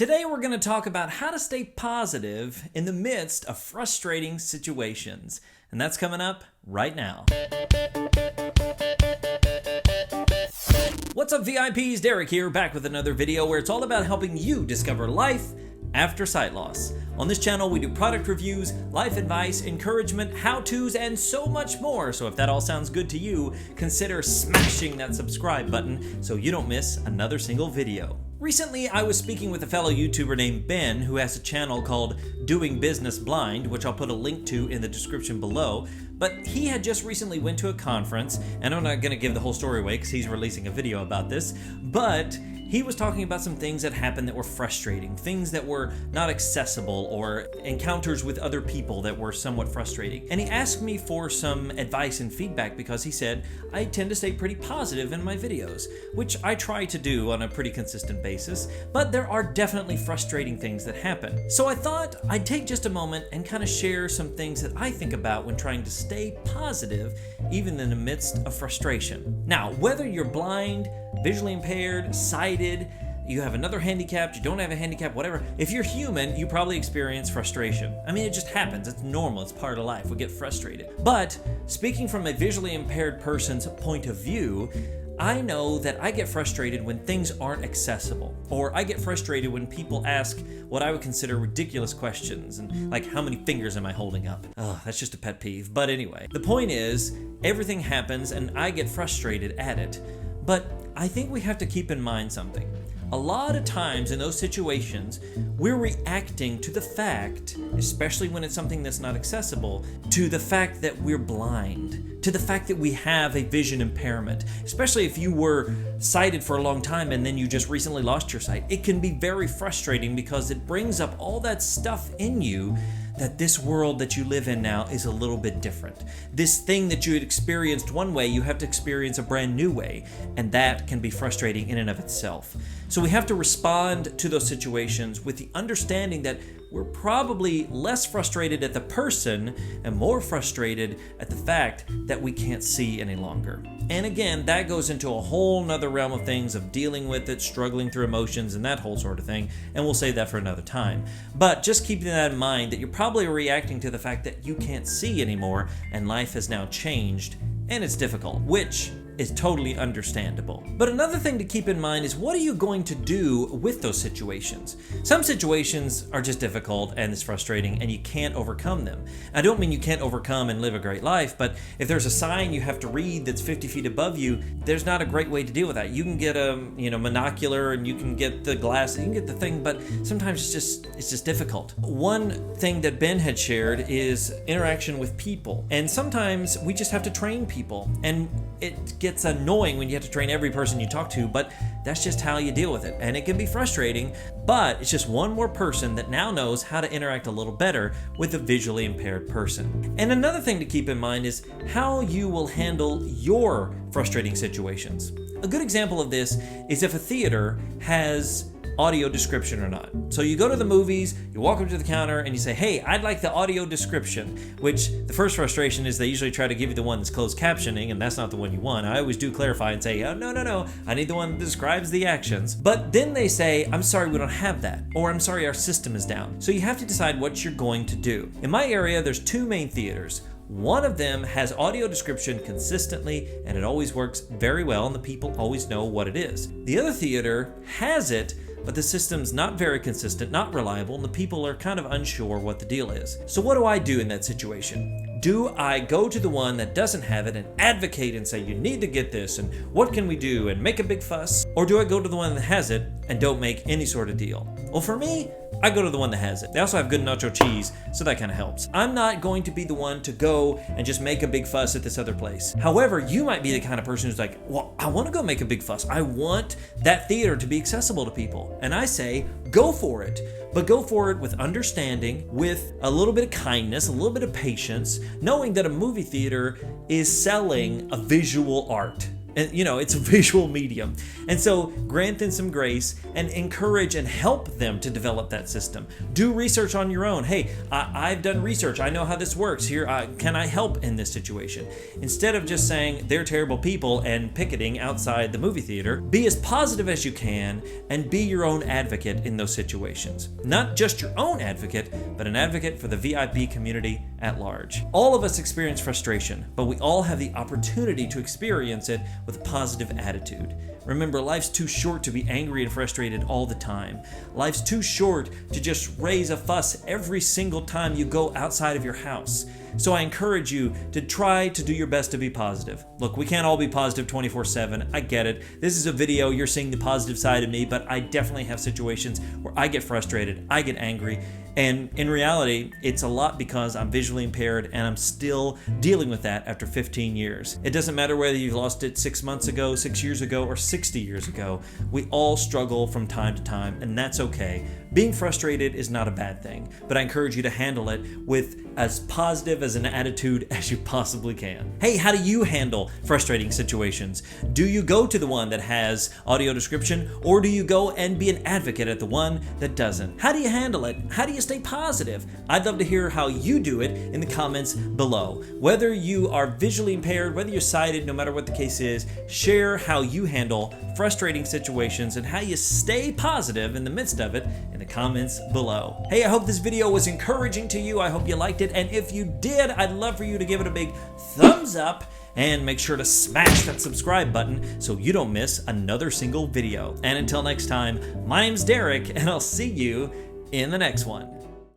Today we're going to talk about how to stay positive in the midst of frustrating situations. And that's coming up right now. What's up, VIPs? Derek here, back with another video where it's all about helping you discover life after sight loss. On this channel, we do product reviews, life advice, encouragement, how-tos, and so much more. So if that all sounds good to you, consider smashing that subscribe button so you don't miss another single video. Recently, I was speaking with a fellow YouTuber named Ben who has a channel called Doing Business Blind, which I'll put a link to in the description below. But he had just recently went to a conference, and I'm not going to give the whole story away because he's releasing a video about this, but he was talking about some things that happened that were frustrating, things that were not accessible, or encounters with other people that were somewhat frustrating. And he asked me for some advice and feedback because he said, I tend to stay pretty positive in my videos, which I try to do on a pretty consistent basis, but there are definitely frustrating things that happen. So I thought I'd take just a moment and kind of share some things that I think about when trying to stay positive, even in the midst of frustration. Now, whether you're blind, visually impaired, sighted, you have another handicap, you don't have a handicap, whatever. If you're human, you probably experience frustration. I mean, it just happens. It's normal. It's part of life. We get frustrated. But speaking from a visually impaired person's point of view, I know that I get frustrated when things aren't accessible, or I get frustrated when people ask what I would consider ridiculous questions, and like, how many fingers am I holding up? Oh, that's just a pet peeve. But anyway, the point is, everything happens and I get frustrated at it. But I think we have to keep in mind something. A lot of times in those situations, we're reacting to the fact, especially when it's something that's not accessible, to the fact that we're blind, to the fact that we have a vision impairment. Especially if you were sighted for a long time and then you just recently lost your sight. It can be very frustrating because it brings up all that stuff in you that this world that you live in now is a little bit different. This thing that you had experienced one way, you have to experience a brand new way, and that can be frustrating in and of itself. So we have to respond to those situations with the understanding that we're probably less frustrated at the person and more frustrated at the fact that we can't see any longer. And again, that goes into a whole nother realm of things of dealing with it, struggling through emotions, and that whole sort of thing, and we'll save that for another time. But just keeping that in mind, that you're probably reacting to the fact that you can't see anymore, and life has now changed, and it's difficult, which is totally understandable. But another thing to keep in mind is, what are you going to do with those situations? Some situations are just difficult and it's frustrating and you can't overcome them. I don't mean you can't overcome and live a great life, but if there's a sign you have to read that's 50 feet above you, there's not a great way to deal with that. You can get a monocular and you can get the glass, you can get the thing, but sometimes it's just difficult. One thing that Ben had shared is interaction with people. And sometimes we just have to train people, and it gets annoying when you have to train every person you talk to, but that's just how you deal with it. And it can be frustrating, but it's just one more person that now knows how to interact a little better with a visually impaired person. And another thing to keep in mind is how you will handle your frustrating situations. A good example of this is if a theater has audio description or not. So you go to the movies, you walk up to the counter and you say, hey, I'd like the audio description, which the first frustration is they usually try to give you the one that's closed captioning, and that's not the one you want. I always do clarify and say, oh, no, I need the one that describes the actions. But then they say, I'm sorry, we don't have that, or I'm sorry, our system is down. So you have to decide what you're going to do. In my area, there's two main theaters. One of them has audio description consistently, and it always works very well, and the people always know what it is. The other theater has it, but the system's not very consistent, not reliable, and the people are kind of unsure what the deal is. So what do I do in that situation? Do I go to the one that doesn't have it and advocate and say, you need to get this, and what can we do, and make a big fuss? Or do I go to the one that has it and don't make any sort of deal? Well, for me, I go to the one that has it. They also have good nacho cheese, so that kind of helps. I'm not going to be the one to go and just make a big fuss at this other place. However, you might be the kind of person who's like, well, I want to go make a big fuss. I want that theater to be accessible to people. And I say, go for it. But go for it with understanding, with a little bit of kindness, a little bit of patience, knowing that a movie theater is selling a visual art. And it's a visual medium. And so grant them some grace and encourage and help them to develop that system. Do research on your own. Hey, I've done research. I know how this works. Here, can I help in this situation? Instead of just saying they're terrible people and picketing outside the movie theater, be as positive as you can and be your own advocate in those situations. Not just your own advocate, but an advocate for the VIP community at large. All of us experience frustration, but we all have the opportunity to experience it with a positive attitude. Remember, life's too short to be angry and frustrated all the time. Life's too short to just raise a fuss every single time you go outside of your house. So I encourage you to try to do your best to be positive. Look, we can't all be positive 24/7. I get it. This is a video, you're seeing the positive side of me, but I definitely have situations where I get frustrated, I get angry, and in reality, it's a lot because I'm visually impaired and I'm still dealing with that after 15 years. It doesn't matter whether you lost it 6 months ago, 6 years ago, or 60 years ago. We all struggle from time to time, and that's okay. Being frustrated is not a bad thing, but I encourage you to handle it with as positive as an attitude as you possibly can. Hey, how do you handle frustrating situations? Do you go to the one that has audio description, or do you go and be an advocate at the one that doesn't? How do you handle it? How do you stay positive? I'd love to hear how you do it in the comments below. Whether you are visually impaired, whether you're sighted, no matter what the case is, share how you handle frustrating situations and how you stay positive in the midst of it in the comments below. Hey, I hope this video was encouraging to you. I hope you liked it. And if you did, I'd love for you to give it a big thumbs up and make sure to smash that subscribe button so you don't miss another single video. And until next time, my name's Derek, and I'll see you in the next one.